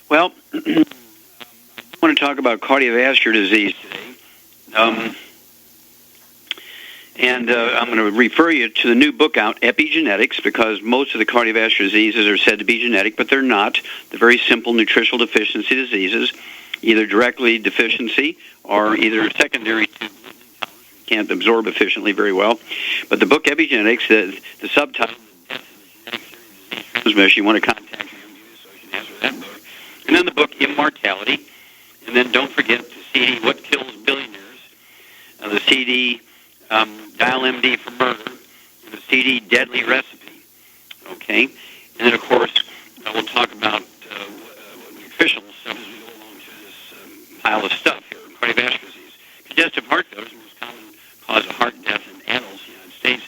Well, I want to talk about cardiovascular disease today. And I'm going to refer you to the new book out, Epigenetics, because most of the cardiovascular diseases are said to be genetic, but they're not. They're very simple nutritional deficiency diseases, either directly deficiency or either secondary to can't absorb efficiently very well. But the book Epigenetics, the subtitle, you want to contact me, I'm for that book. And then the book Immortality, and then don't forget the CD What Kills Billionaires, the CD Dial MD for Murder, and the CD Deadly Recipe. Okay, and then of course we'll talk about nutritional stuff as we go along through this pile of stuff here. Cardiovascular disease, congestive heart failure is the most common cause of heart death in adults in the United States.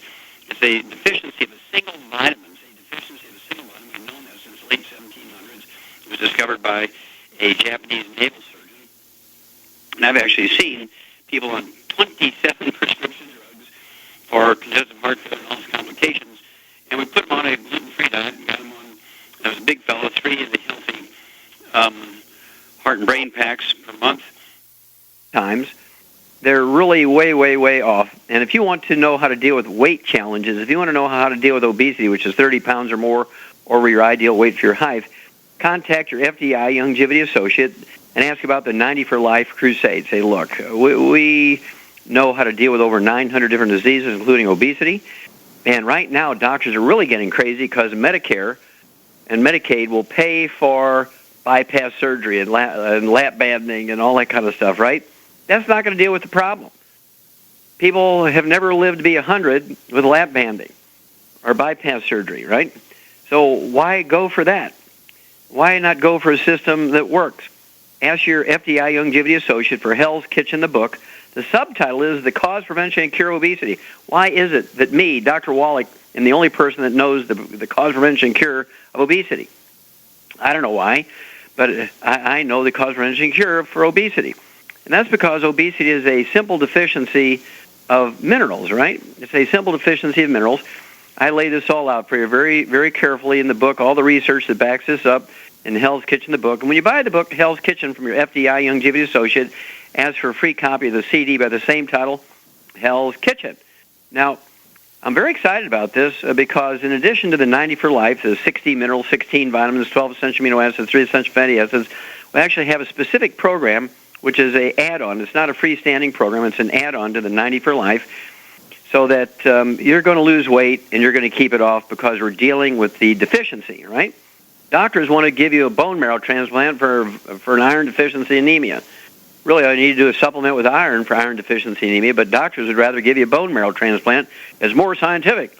It's a deficiency of a single vitamin. We've known that since the late 1700s. It was discovered by a Japanese naval surgeon. And I've actually seen people on 27 prescription drugs for congestive heart failure and all its complications. And we put them on a gluten-free diet and got them on, I was a big fellow, 3 of the healthy heart and brain packs per month. Times. They're really way, way, way off. And if you want to know how to deal with weight challenges, if you want to know how to deal with obesity, which is 30 pounds or more, or your ideal weight for your height, contact your FDI longevity associate and ask about the 90 for Life crusade. Say, look, we know how to deal with over 900 different diseases, including obesity. And right now, doctors are really getting crazy because Medicare and Medicaid will pay for bypass surgery and lap banding and all that kind of stuff, right? That's not going to deal with the problem. People have never lived to be 100 with lap banding or bypass surgery, right? So why go for that? Why not go for a system that works? Ask your FDI Longevity Associate for Hell's Kitchen, the book. The subtitle is The Cause, Prevention, and Cure of Obesity. Why is it that me, Dr. Wallach, am the only person that knows the cause, prevention, and cure of obesity? I don't know why, but I know the cause, prevention, and cure for obesity. And that's because obesity is a simple deficiency of minerals, right? It's a simple deficiency of minerals. I lay this all out for you very, very carefully in the book, all the research that backs this up in Hell's Kitchen, the book. And when you buy the book, Hell's Kitchen, from your FDI Longevity Associate, ask for a free copy of the CD by the same title, Hell's Kitchen. Now, I'm very excited about this because in addition to the 90 for Life, the 60 minerals, 16 vitamins, 12 essential amino acids, 3 essential fatty acids, we actually have a specific program which is an add-on. It's not a freestanding program. It's an add-on to the 90 for Life, so that you're going to lose weight and you're going to keep it off because we're dealing with the deficiency, right? Doctors want to give you a bone marrow transplant for an iron deficiency anemia. Really, all you need to do is supplement with iron for iron deficiency anemia, but doctors would rather give you a bone marrow transplant. It's more scientific,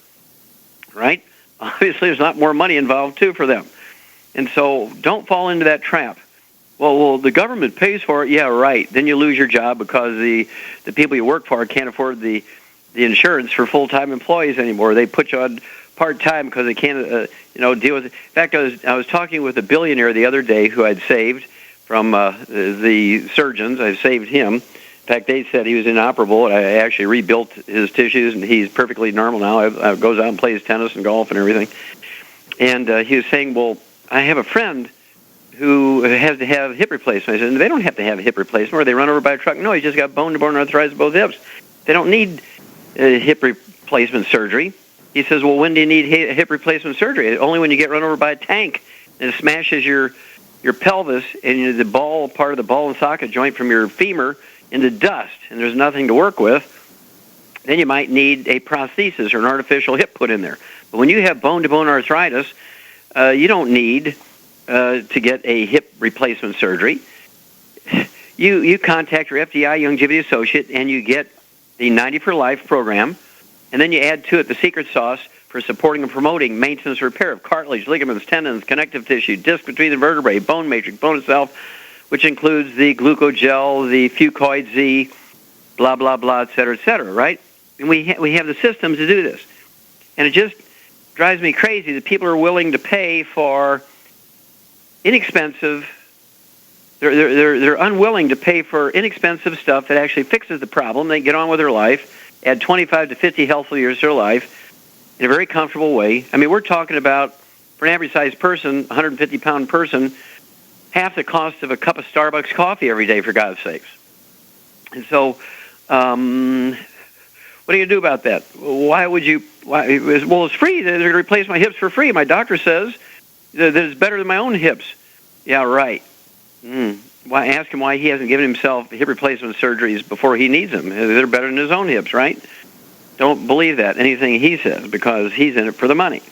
right? Obviously, there's not more money involved, too, for them. And so don't fall into that trap. Well, the government pays for it. Yeah, right. Then you lose your job because the people you work for can't afford the insurance for full-time employees anymore. They put you on part-time because they can't, deal with it. In fact, I was talking with a billionaire the other day who I'd saved from the surgeons. I saved him. In fact, they said he was inoperable, and I actually rebuilt his tissues, and he's perfectly normal now. I goes out and plays tennis and golf and everything. And he was saying, well, I have a friend who has to have hip replacement. I said, they don't have to have a hip replacement, or they run over by a truck. No, he just got bone-to-bone arthritis of both hips. They don't need hip replacement surgery. He says, well, when do you need hip replacement surgery? Only when you get run over by a tank and it smashes your pelvis and the ball, part of the ball and socket joint from your femur into dust, and there's nothing to work with. Then you might need a prosthesis or an artificial hip put in there. But when you have bone-to-bone arthritis, you don't need to get a hip replacement surgery. You contact your FDI Longevity Associate and you get the 90 for Life program, and then you add to it the secret sauce for supporting and promoting maintenance and repair of cartilage, ligaments, tendons, connective tissue, disc between the vertebrae, bone matrix, bone itself, which includes the glucogel, the Fucoid Z, blah, blah, blah, et cetera, right? And we have the systems to do this. And it just drives me crazy that people are willing to pay for inexpensive, they're unwilling to pay for inexpensive stuff that actually fixes the problem. They get on with their life, add 25 to 50 healthful years to their life in a very comfortable way. I mean, we're talking about, for an average-sized person, 150-pound person, half the cost of a cup of Starbucks coffee every day, for God's sakes. And so, what are you going to do about that? Why? Well, it's free. They're going to replace my hips for free. My doctor says that it's better than my own hips. Yeah, right. Why? Ask him why he hasn't given himself hip replacement surgeries before he needs them. They're better than his own hips, right? Don't believe that, anything he says, because he's in it for the money.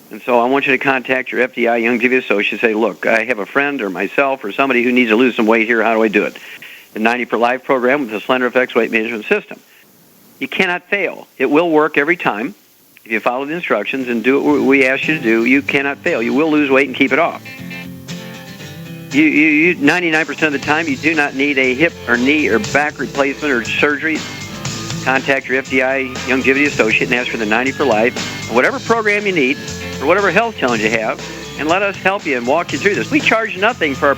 And so I want you to contact your FDI Youngevity associate. Say, look, I have a friend or myself or somebody who needs to lose some weight here. How do I do it? The 90 for Life program with the Slender Effects Weight Management System. You cannot fail. It will work every time. If you follow the instructions and do what we ask you to do, you cannot fail. You will lose weight and keep it off. You 99% of the time, you do not need a hip or knee or back replacement or surgery. Contact your FDI Youngevity associate and ask for the 90 for Life, or whatever program you need, or whatever health challenge you have, and let us help you and walk you through this. We charge nothing for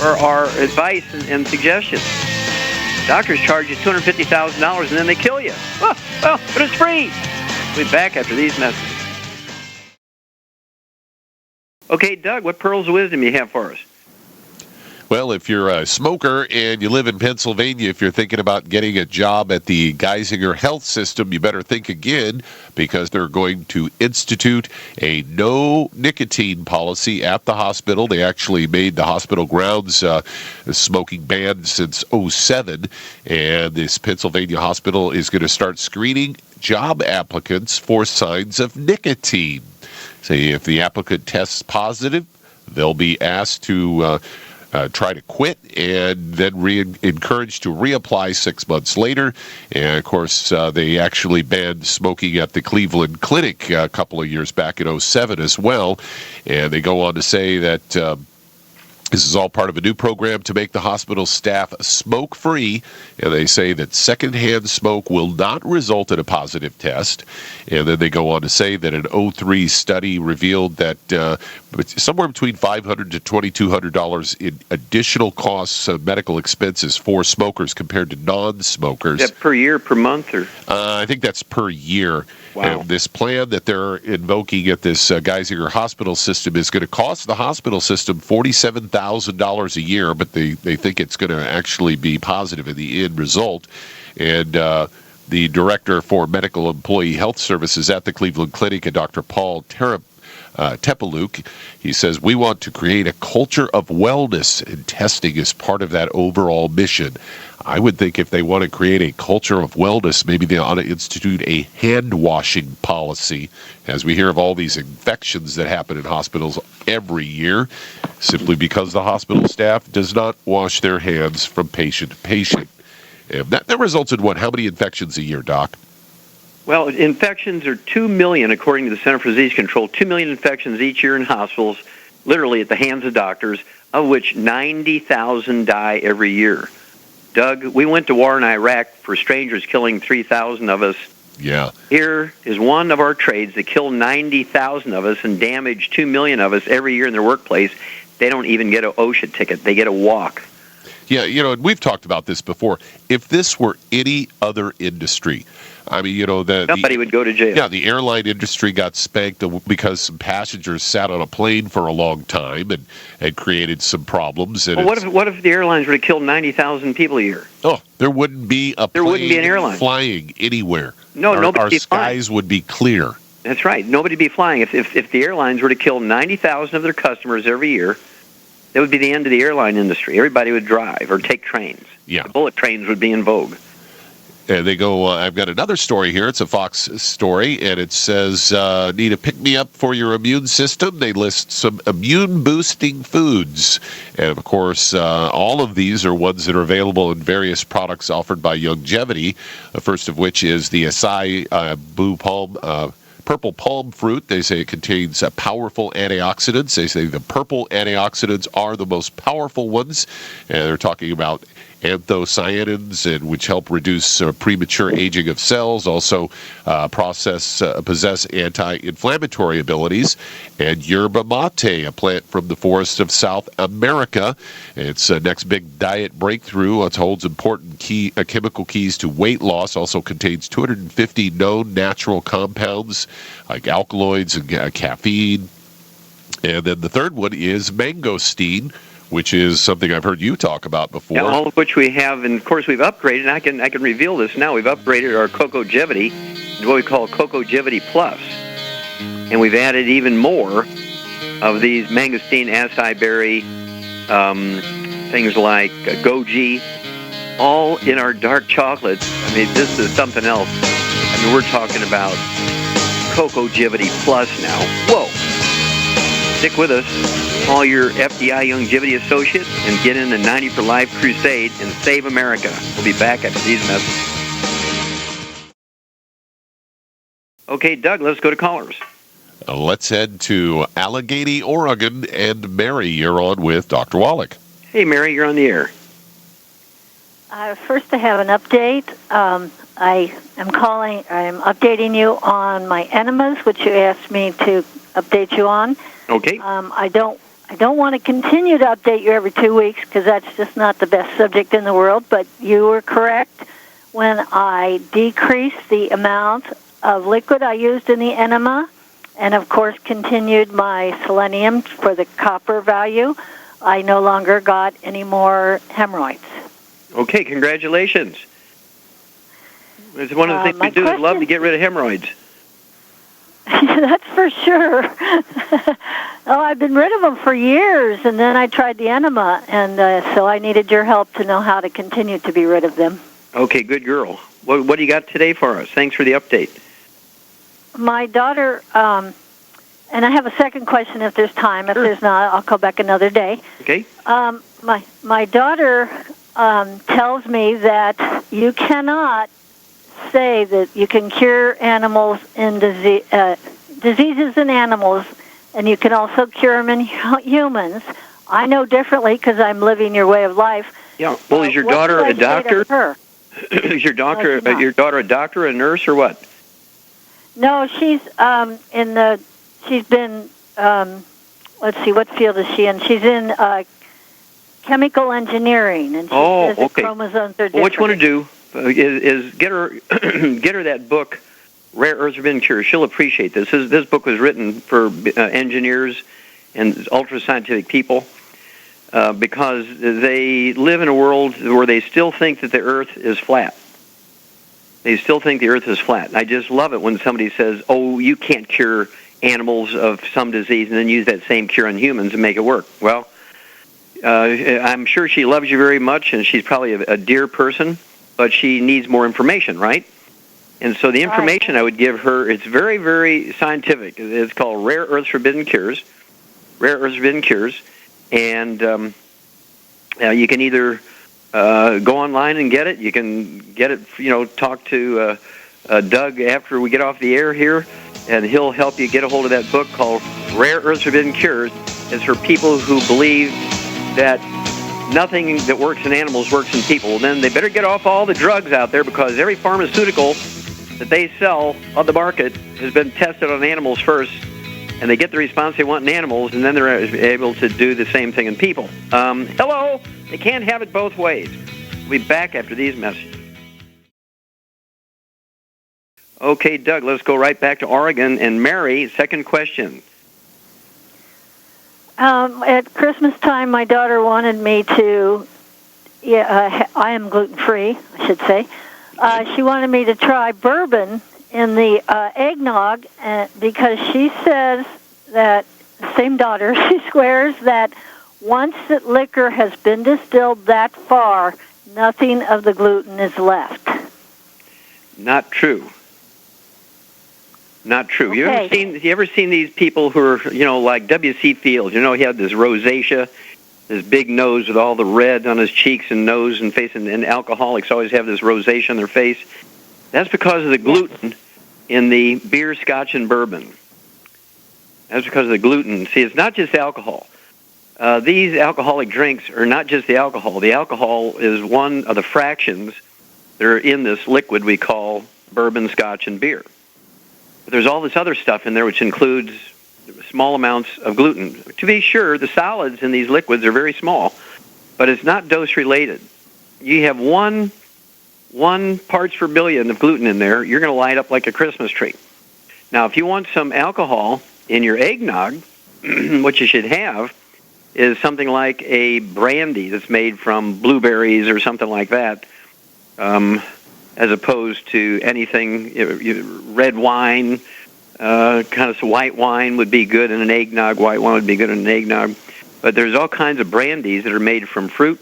our advice and suggestions. Doctors charge you $250,000 and then they kill you. Well, but it's free. We'll be back after these messages. Okay, Doug, what pearls of wisdom you have for us? Well, if you're a smoker and you live in Pennsylvania, if you're thinking about getting a job at the Geisinger Health System, you better think again, because they're going to institute a no nicotine policy at the hospital. They actually made the hospital grounds smoking banned since '07, and this Pennsylvania hospital is going to start screening job applicants for signs of nicotine. Say if the applicant tests positive, they'll be asked to try to quit and then encouraged to reapply 6 months later. And, of course, they actually banned smoking at the Cleveland Clinic a couple of years back in '07 as well. And they go on to say that this is all part of a new program to make the hospital staff smoke-free, and they say that secondhand smoke will not result in a positive test. And then they go on to say that an '03 study revealed that somewhere between $500 to $2,200 in additional costs of medical expenses for smokers compared to non-smokers. Is that per year, per month? Or? I think that's per year. Wow. And this plan that they're invoking at this Geisinger hospital system is going to cost the hospital system $47,000 a year, but they think it's going to actually be positive in the end result. And the director for medical employee health services at the Cleveland Clinic, Dr. Paul Tepeluk, he says, we want to create a culture of wellness, and testing is part of that overall mission. I would think if they want to create a culture of wellness, maybe they ought to institute a hand-washing policy, as we hear of all these infections that happen in hospitals every year, simply because the hospital staff does not wash their hands from patient to patient. And that results in what? How many infections a year, Doc? Well, infections are 2 million, according to the Center for Disease Control, 2 million infections each year in hospitals, literally at the hands of doctors, of which 90,000 die every year. Doug, we went to war in Iraq for strangers killing 3,000 of us. Yeah. Here is one of our trades that kill 90,000 of us and damage 2 million of us every year in their workplace. They don't even get an OSHA ticket. They get a walk. Yeah, we've talked about this before. If this were any other industry, I mean, nobody would go to jail. Yeah, the airline industry got spanked because some passengers sat on a plane for a long time and created some problems. And well, what if the airlines were to kill 90,000 people a year? Oh, there wouldn't be a plane wouldn't be an airline flying anywhere. No, nobody would be flying. Our skies would be clear. That's right. Nobody would be flying. If the airlines were to kill 90,000 of their customers every year, that would be the end of the airline industry. Everybody would drive or take trains. Yeah. The bullet trains would be in vogue. And they go, I've got another story here. It's a Fox story, and it says, need a pick-me-up for your immune system. They list some immune-boosting foods. And, of course, all of these are ones that are available in various products offered by Youngevity, the first of which is the acai purple palm fruit. They say it contains powerful antioxidants. They say the purple antioxidants are the most powerful ones. And they're talking about anthocyanins, which help reduce premature aging of cells, also possess anti-inflammatory abilities. And yerba mate, a plant from the forests of South America. It's next big diet breakthrough. It holds important chemical keys to weight loss. Also contains 250 known natural compounds like alkaloids and caffeine. And then the third one is mangosteen, which is something I've heard you talk about before. Yeah, all of which we have, and of course we've upgraded, and I can reveal this now. We've upgraded our Cocogevity to what we call Cocogevity Plus. And we've added even more of these mangosteen, acai berry, things like goji, all in our dark chocolate. I mean, this is something else. I mean, we're talking about Cocogevity Plus now. Whoa! Stick with us, all your FDI Longevity associates, and get in the 90 for Life crusade and save America. We'll be back after these messages. Okay, Doug, let's go to callers. Let's head to Allegheny, Oregon, and Mary, you're on with Dr. Wallach. Hey, Mary, you're on the air. First, I have an update. I'm updating you on my enemas, which you asked me to update you on. Okay. I don't want to continue to update you every 2 weeks because that's just not the best subject in the world, but you were correct when I decreased the amount of liquid I used in the enema and, of course, continued my selenium for the copper value. I no longer got any more hemorrhoids. Okay, congratulations. It's one of the things we do is love to get rid of hemorrhoids. That's for sure. Oh, I've been rid of them for years, and then I tried the enema, and so I needed your help to know how to continue to be rid of them. Okay, good girl. What do you got today for us? Thanks for the update. My daughter, and I have a second question if there's time. If there's not, I'll call back another day. Okay. My daughter tells me that you cannot say that you can cure animals in diseases in animals, and you can also cure them in humans. I know differently because I'm living your way of life. Yeah. Well, is your daughter a doctor? Is your daughter a doctor, a nurse, or what? No, she's she's been let's see, what field is she in? She's in chemical engineering, and she says the chromosomes are different. Well, what you want to do is get her that book, Rare Earths Forbidden Cures. She'll appreciate this. This book was written for engineers and ultra-scientific people because they live in a world where they still think that the Earth is flat. They still think the Earth is flat. I just love it when somebody says, oh, you can't cure animals of some disease and then use that same cure on humans and make it work. Well, I'm sure she loves you very much, and she's probably a dear person, but she needs more information, right? And so the information I would give her, it's very, very scientific. It's called Rare Earths Forbidden Cures. Rare Earths Forbidden Cures. And you can either go online and get it. You can get it, talk to Doug after we get off the air here, and he'll help you get a hold of that book called Rare Earths Forbidden Cures. It's for people who believe that nothing that works in animals works in people. Then they better get off all the drugs out there, because every pharmaceutical that they sell on the market has been tested on animals first, and they get the response they want in animals, and then they're able to do the same thing in people. Hello, they can't have it both ways. We'll be back after these messages. Okay, Doug, let's go right back to Oregon. And Mary, second question. At Christmas time, my daughter wanted me to, I am gluten-free, I should say. She wanted me to try bourbon in the eggnog because she says that, same daughter, she swears that once that liquor has been distilled that far, nothing of the gluten is left. Not true. Not true. Okay. You ever seen these people who are, like W.C. Fields? He had this rosacea, this big nose with all the red on his cheeks and nose and face, and alcoholics always have this rosacea on their face. That's because of the gluten in the beer, scotch, and bourbon. That's because of the gluten. See, it's not just alcohol. These alcoholic drinks are not just the alcohol. The alcohol is one of the fractions that are in this liquid we call bourbon, scotch, and beer. But there's all this other stuff in there which includes small amounts of gluten. To be sure, the solids in these liquids are very small, but it's not dose-related. You have one parts per billion of gluten in there, you're going to light up like a Christmas tree. Now, if you want some alcohol in your eggnog, what you should have is something like a brandy that's made from blueberries or something like that, as opposed to anything. Red wine, kind of white wine would be good in an eggnog. White wine would be good in an eggnog. But there's all kinds of brandies that are made from fruit.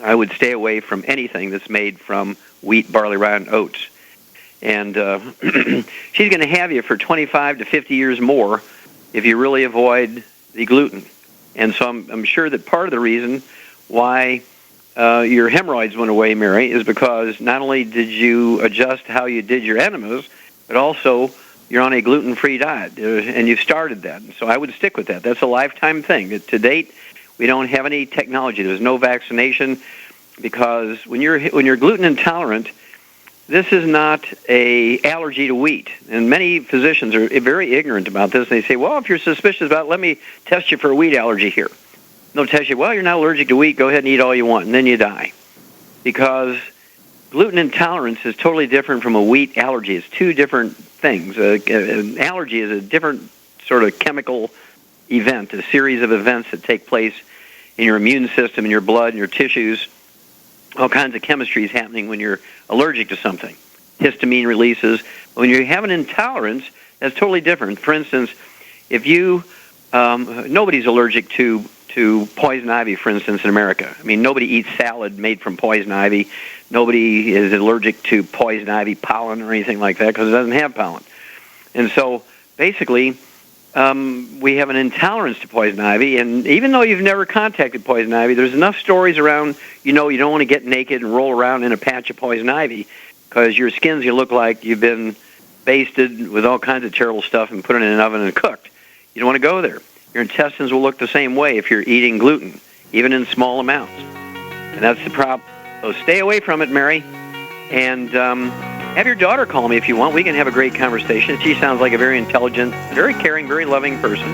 I would stay away from anything that's made from wheat, barley, rye, and oats. And she's going to have you for 25 to 50 years more if you really avoid the gluten. And so I'm sure that part of the reason why your hemorrhoids went away, Mary, is because not only did you adjust how you did your enemas, but also you're on a gluten-free diet, and you've started that. So I would stick with that. That's a lifetime thing. To date, we don't have any technology. There's no vaccination, because when you're gluten intolerant, this is not a allergy to wheat. And many physicians are very ignorant about this. They say, well, if you're suspicious about it, let me test you for a wheat allergy here. They'll test you, well, you're not allergic to wheat, go ahead and eat all you want, and then you die. Because gluten intolerance is totally different from a wheat allergy. It's two different things. An allergy is a different sort of chemical event, a series of events that take place in your immune system, in your blood, in your tissues. All kinds of chemistries happening when you're allergic to something. Histamine releases. When you have an intolerance, that's totally different. For instance, if you, nobody's allergic to poison ivy, for instance, in America. I mean, nobody eats salad made from poison ivy. Nobody is allergic to poison ivy pollen or anything like that because it doesn't have pollen. And so, basically, we have an intolerance to poison ivy, and even though you've never contacted poison ivy, there's enough stories around, you don't want to get naked and roll around in a patch of poison ivy because your skin's going to look like you've been basted with all kinds of terrible stuff and put it in an oven and cooked. You don't want to go there. Your intestines will look the same way if you're eating gluten, even in small amounts. And that's the problem. So stay away from it, Mary, and have your daughter call me if you want. We can have a great conversation. She sounds like a very intelligent, very caring, very loving person.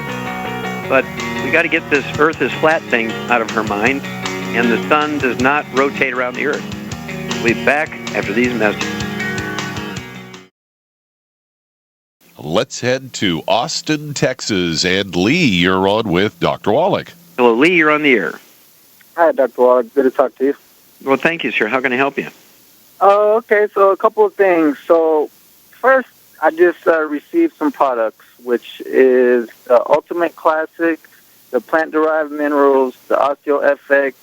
But we got to get this Earth is flat thing out of her mind, and the sun does not rotate around the Earth. We'll be back after these messages. Let's head to Austin, Texas. And Lee, you're on with Dr. Wallach. Hello, Lee, you're on the air. Hi, Dr. Wallach. Good to talk to you. Well, thank you, sir. How can I help you? Oh, okay. So a couple of things. So first, I just received some products, which is the Ultimate Classic, the plant-derived minerals, the OsteoFX,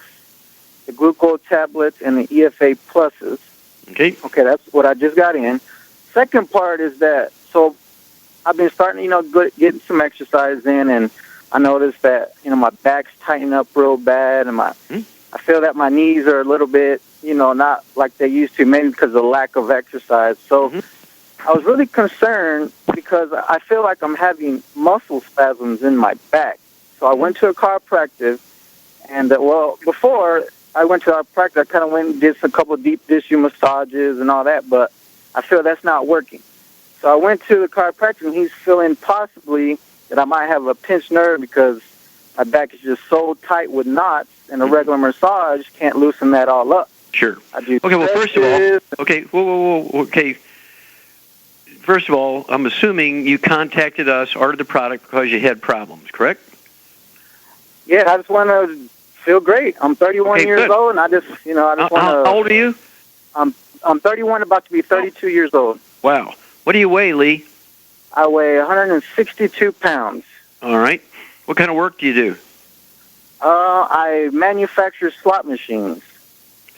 the glucose tablets, and the EFA pluses. Okay. Okay, that's what I just got in. Second part is that, so I've been starting, getting some exercise in, and I noticed that, my back's tightened up real bad, and I feel that my knees are a little bit, not like they used to, maybe because of the lack of exercise. So I was really concerned because I feel like I'm having muscle spasms in my back. So I went to a chiropractor, and, before I went to a chiropractor, I kind of went and did a couple of deep tissue massages and all that, but I feel that's not working. So I went to the chiropractor, and he's feeling possibly that I might have a pinched nerve because my back is just so tight with knots, and a regular massage can't loosen that all up. Sure. Okay, well, first of all, okay. First of all, I'm assuming you contacted us, ordered the product because you had problems, correct? Yeah, I just want to feel great. I'm 31 years old, and I just want to... How old are you? I'm 31, about to be 32 years old. Wow. What do you weigh, Lee? I weigh 162 pounds. All right. What kind of work do you do? I manufacture slot machines.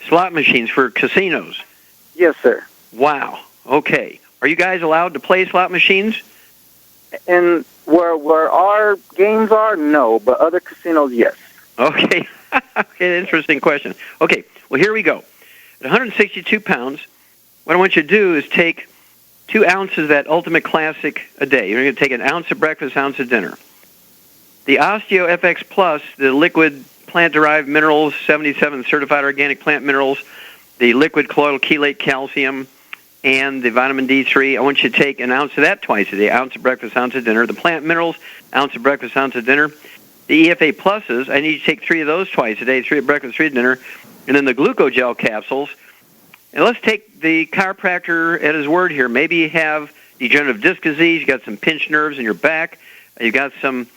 Slot machines for casinos? Yes, sir. Wow. Okay. Are you guys allowed to play slot machines? And where our games are, no, but other casinos, yes. Okay. Okay, interesting question. Okay, well, here we go. At 162 pounds, what I want you to do is take 2 ounces of that Ultimate Classic a day. You're going to take an ounce of breakfast, ounce of dinner. The OsteoFX Plus, the liquid plant-derived minerals, 77 certified organic plant minerals, the liquid colloidal chelate calcium, and the vitamin D3. I want you to take an ounce of that twice a day, ounce of breakfast, ounce of dinner. The plant minerals, ounce of breakfast, ounce of dinner. The EFA Pluses, I need you to take 3 of those twice a day, 3 at breakfast, 3 at dinner. And then the glucogel capsules. And let's take the chiropractor at his word here. Maybe you have degenerative disc disease, you got some pinched nerves in your back, you got some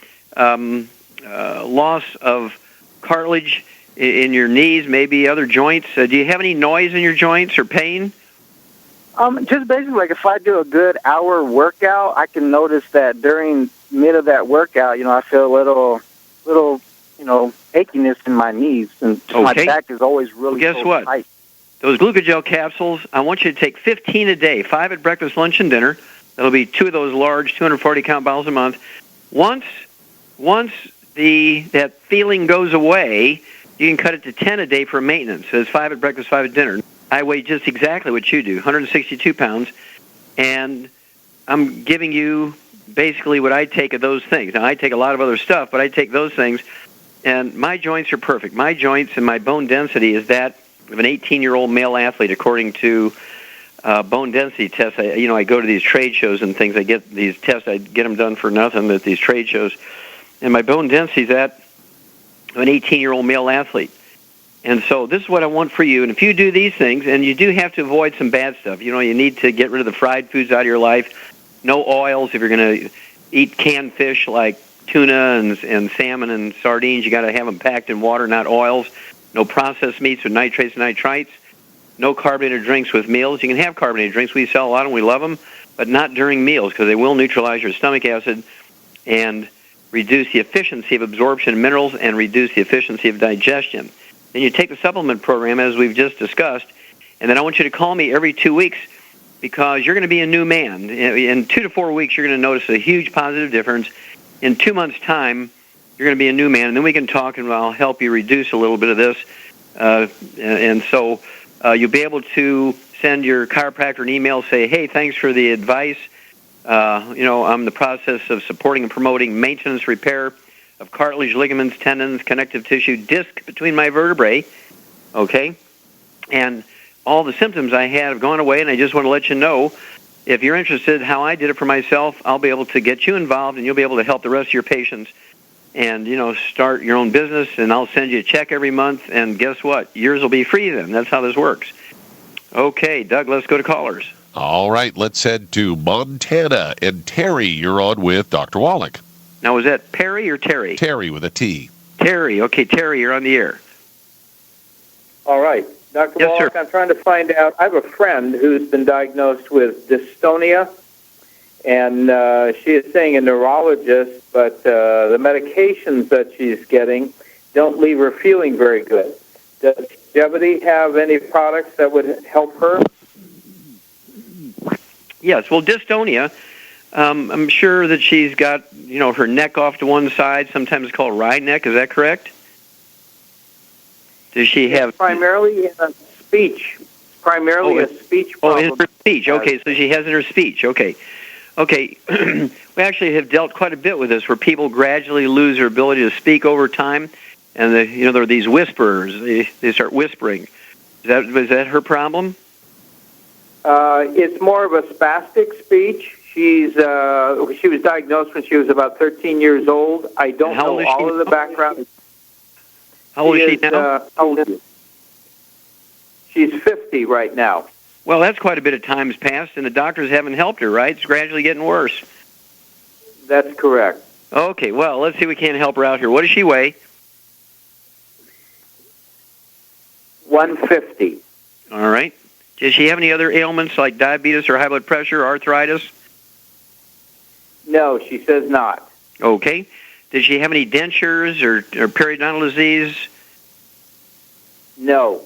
loss of cartilage in your knees, maybe other joints. Do you have any noise in your joints or pain? Just basically, like if I do a good hour workout, I can notice that during mid of that workout, I feel a little, achiness in my knees, and my back is always really guess what? tight. Those glucogel capsules, I want you to take 15 a day, 5 at breakfast, lunch, and dinner. That'll be 2 of those large 240-count bottles a month. Once that feeling goes away, you can cut it to 10 a day for maintenance. So it's 5 at breakfast, 5 at dinner. I weigh just exactly what you do, 162 pounds, and I'm giving you basically what I take of those things. Now, I take a lot of other stuff, but I take those things, and my joints are perfect. My joints and my bone density is that of an 18-year-old male athlete, according to bone density tests. I go to these trade shows and things. I get these tests. I get them done for nothing at these trade shows, and my bone density is that of an 18-year-old male athlete. And so this is what I want for you. And if you do these things, and you do have to avoid some bad stuff. You need to get rid of the fried foods out of your life. No oils. If you're going to eat canned fish like tuna and salmon and sardines, you got to have them packed in water, not oils. No processed meats with nitrates and nitrites. No carbonated drinks with meals. You can have carbonated drinks. We sell a lot and we love them, but not during meals because they will neutralize your stomach acid and reduce the efficiency of absorption of minerals and reduce the efficiency of digestion. Then you take the supplement program, as we've just discussed, and then I want you to call me every 2 weeks because you're going to be a new man. In 2 to 4 weeks, you're going to notice a huge positive difference. In 2 months' time, you're going to be a new man, and then we can talk, and I'll help you reduce a little bit of this. And so you'll be able to send your chiropractor an email, say, hey, thanks for the advice. I'm in the process of supporting and promoting maintenance repair of cartilage, ligaments, tendons, connective tissue, disc between my vertebrae, okay? And all the symptoms I had have gone away, and I just want to let you know, if you're interested how I did it for myself, I'll be able to get you involved, and you'll be able to help the rest of your patients and, start your own business, and I'll send you a check every month, and guess what? Yours will be free then. That's how this works. Okay, Doug, let's go to callers. All right, let's head to Montana. And Terry, you're on with Dr. Wallach. Now, is that Perry or Terry? Terry with a T. Terry. Okay, Terry, you're on the air. All right. Dr. Yes, Wallach, sir. I'm trying to find out. I have a friend who's been diagnosed with dystonia, and she is seeing a neurologist, but the medications that she's getting don't leave her feeling very good. Does Longevity have any products that would help her? Yes, well, dystonia, I'm sure that she's got, her neck off to one side, sometimes called wry neck. Is that correct? Does she have... Primarily in a speech. A speech problem. Oh, in her speech. Okay, so she has in her speech. Okay. We actually have dealt quite a bit with this, where people gradually lose their ability to speak over time, and there are these whisperers. They start whispering. Was that her problem? It's more of a spastic speech. She was diagnosed when she was about 13 years old. I don't know all of the background. How old is she now? She's 50 right now. Well, that's quite a bit of time has passed, and the doctors haven't helped her, right? It's gradually getting worse. That's correct. Okay, well, let's see if we can't help her out here. What does she weigh? 150. All right. Does she have any other ailments like diabetes or high blood pressure or arthritis? No, she says not. Okay. Does she have any dentures or periodontal disease? No.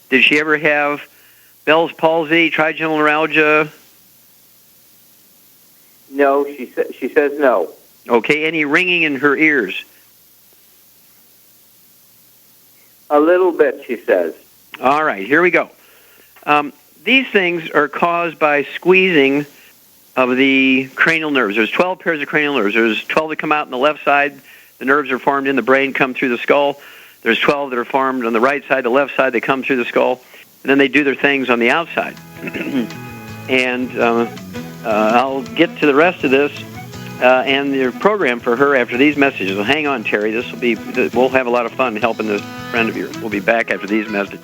Did she ever have Bell's palsy, trigeminal neuralgia? No, she says no. Okay. Any ringing in her ears? A little bit, she says. All right. Here we go. These things are caused by squeezing of the cranial nerves. There's 12 pairs of cranial nerves. There's 12 that come out on the left side. The nerves are formed in the brain, come through the skull. There's 12 that are formed on the right side, the left side, they come through the skull. And then they do their things on the outside. And I'll get to the rest of this and the program for her after these messages. So hang on, Terry. We'll have a lot of fun helping this friend of yours. We'll be back after these messages.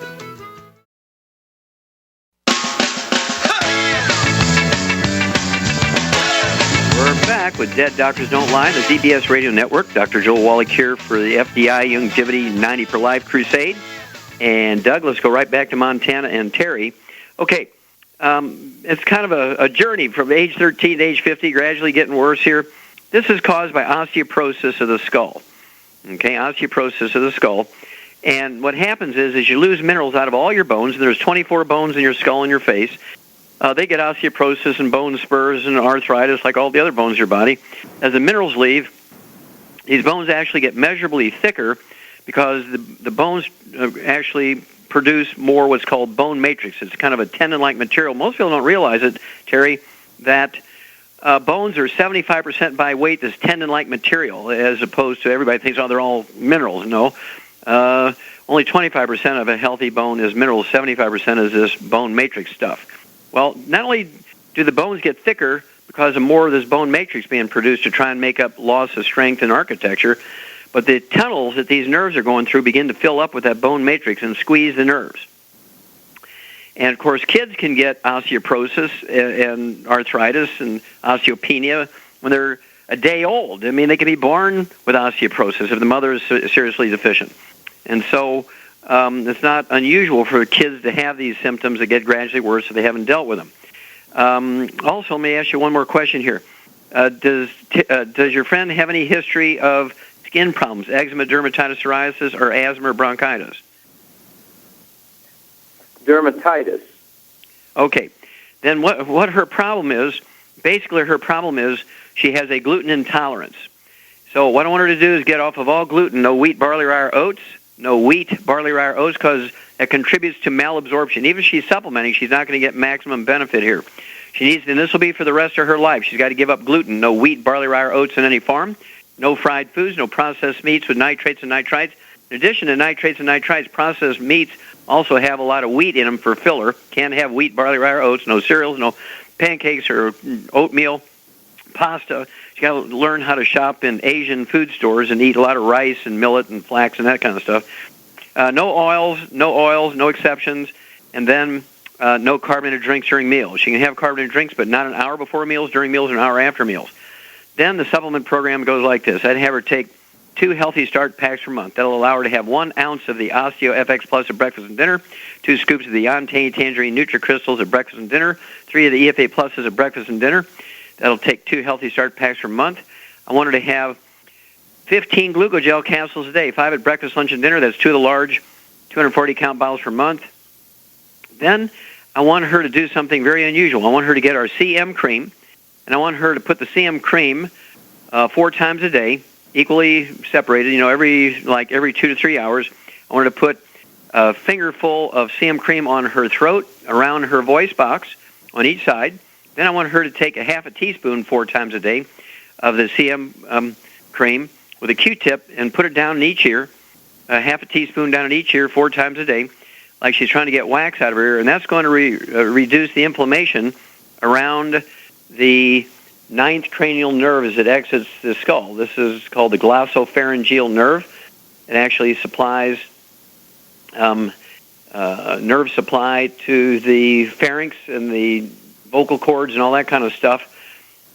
We're back with Dead Doctors Don't Lie, the ZBS Radio Network. Dr. Joel Wallach here for the FDI Longevity 90 for Life Crusade. And Doug, let's go right back to Montana and Terry. Okay, it's kind of a journey from age 13 to age 50, gradually getting worse here. This is caused by osteoporosis of the skull. Okay, osteoporosis of the skull. And what happens is you lose minerals out of all your bones, and there's 24 bones in your skull and your face. They get osteoporosis and bone spurs and arthritis like all the other bones in your body. As the minerals leave, these bones actually get measurably thicker because the bones actually produce more what's called bone matrix. It's kind of a tendon-like material. Most people don't realize it, Terry, that bones are 75% by weight this tendon-like material, as opposed to everybody thinks, oh, they're all minerals. No. Only 25% of a healthy bone is minerals. 75% is this bone matrix stuff. Well, not only do the bones get thicker because of more of this bone matrix being produced to try and make up loss of strength and architecture, but the tunnels that these nerves are going through begin to fill up with that bone matrix and squeeze the nerves. And, of course, kids can get osteoporosis and arthritis and osteopenia when they're a day old. I mean, they can be born with osteoporosis if the mother is seriously deficient. And so it's not unusual for kids to have these symptoms that get gradually worse if they haven't dealt with them. Also, let me ask you one more question here. Does your friend have any history of skin problems, eczema, dermatitis, psoriasis, or asthma or bronchitis? Dermatitis. Okay. Then what her problem is, basically her problem is she has a gluten intolerance. So what I want her to do is get off of all gluten, no wheat, barley, rye, or oats. No wheat, barley, rye, or oats, because it contributes to malabsorption. Even if she's supplementing, she's not going to get maximum benefit here. She needs, and this will be for the rest of her life, she's got to give up gluten. No wheat, barley, rye, or oats in any form. No fried foods, no processed meats with nitrates and nitrites. In addition to nitrates and nitrites, processed meats also have a lot of wheat in them for filler. Can't have wheat, barley, rye, or oats. No cereals, no pancakes or oatmeal, pasta. You got to learn how to shop in Asian food stores and eat a lot of rice and millet and flax and that kind of stuff. No oils, no exceptions, and then no carbonated drinks during meals. She can have carbonated drinks, but not an hour before meals, during meals, and an hour after meals. Then the supplement program goes like this. I'd have her take 2 Healthy Start packs per month. That'll allow her to have 1 ounce of the Osteo FX Plus at breakfast and dinner, 2 scoops of the Yontae Tangerine Nutri-Crystals at breakfast and dinner, 3 of the EFA Pluses at breakfast and dinner. That'll take 2 Healthy Start packs per month. I want her to have 15 glucogel capsules a day, 5 at breakfast, lunch, and dinner. That's 2 of the large 240-count bottles per month. Then I want her to do something very unusual. I want her to get our CM cream, and I want her to put the CM cream 4 times a day, equally separated, every 2 to 3 hours. I want her to put a fingerful of CM cream on her throat, around her voice box, on each side. Then I want her to take a half a teaspoon 4 times a day of the CM cream with a Q-tip and put it down in each ear, a half a teaspoon down in each ear 4 times a day, like she's trying to get wax out of her ear. And that's going to reduce the inflammation around the 9th cranial nerve as it exits the skull. This is called the glossopharyngeal nerve. It actually supplies nerve supply to the pharynx and the vocal cords and all that kind of stuff.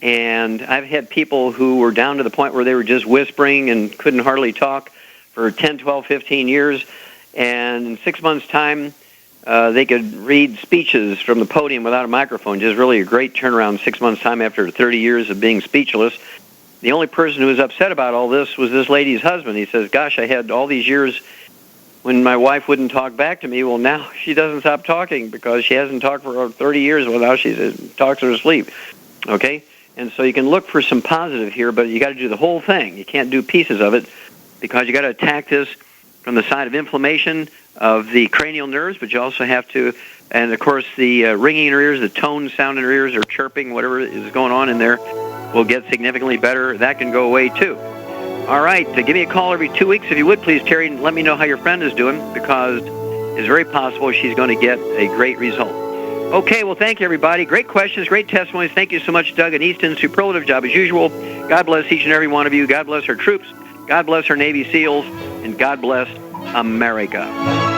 And I've had people who were down to the point where they were just whispering and couldn't hardly talk for 10, 12, 15 years. And in 6 months' time, they could read speeches from the podium without a microphone. Just really a great turnaround 6 months' time after 30 years of being speechless. The only person who was upset about all this was this lady's husband. He says, gosh, I had all these years when my wife wouldn't talk back to me. Well, now she doesn't stop talking because she hasn't talked for 30 years. Well, now she talks in her sleep. Okay? And so you can look for some positive here, but you got to do the whole thing. You can't do pieces of it because you got to attack this from the side of inflammation of the cranial nerves, but you also have to, and of course the ringing in her ears, the tone sound in her ears, or chirping, whatever is going on in there, will get significantly better. That can go away too. All right, give me a call every 2 weeks if you would, please, Terry, and let me know how your friend is doing, because it's very possible she's going to get a great result. Okay, well, thank you, everybody. Great questions, great testimonies. Thank you so much, Doug and Easton. Superlative job as usual. God bless each and every one of you. God bless our troops. God bless our Navy SEALs. And God bless America.